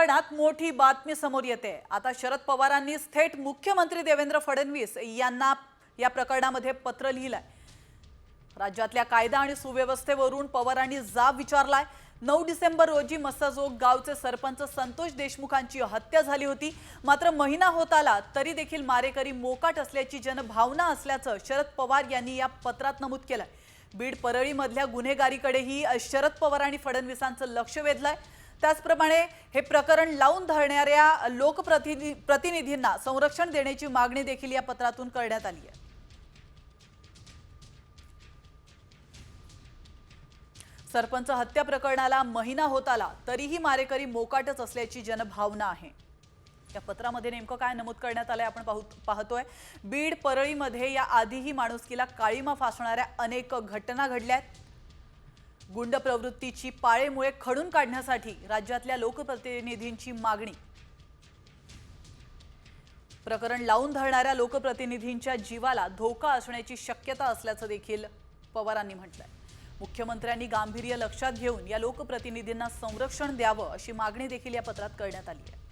प्रकरणात मोठी बातमी समोर येते। आता शरद पवारांनी थेट मुख्यमंत्री देवेंद्र फडणवीस यांना या प्रकरणामध्ये पत्र लिहिलंय। राज्यातल्या कायदा आणि सुव्यवस्थेवरून पवारांनी जाब विचारलाय। 9 डिसेंबर रोजी मस्साजोग गावचे सरपंच संतोष देशमुखांची हत्या झाली होती। मात्र महिना होत आला तरी देखील मारेकरी मोकाट असल्याची जनभावना असल्याचं शरद पवार यांनी या पत्रात नमूद केलंय। बीड परळी मधल्या गुन्हेगारीकडेही शरद पवार आणि फडणवीसांचं लक्ष वेधलंय। त्याचप्रमाणे हे प्रकरण लावून धरणाऱ्या लोकप्रतिनिधींना संरक्षण देण्याची मागणी देखील या पत्रातून करण्यात आली आहे। सरपंच हत्या प्रकरणाला महिना होत आला तरीही मारेकरी मोकाटच असल्याची जनभावना आहे। या पत्रामध्ये नेमकं काय नमूद करण्यात आलंय आपण पाहतोय। बीड परळीमध्ये या आधीही माणुसकीला काळीमा फासणाऱ्या अनेक घटना घडल्यात। गुंड प्रवृत्तीची पाळेमुळे खडून काढण्यासाठी राज्यातल्या लोकप्रतिनिधींची मागणी। प्रकरण लावून धरणाऱ्या लोकप्रतिनिधींच्या जीवाला धोका असण्याची शक्यता असल्याचं देखील पवारांनी म्हटलंय। मुख्यमंत्र्यांनी गांभीर्य लक्षात घेऊन या लोकप्रतिनिधींना संरक्षण द्यावं अशी मागणी देखील या पत्रात करण्यात आली आहे।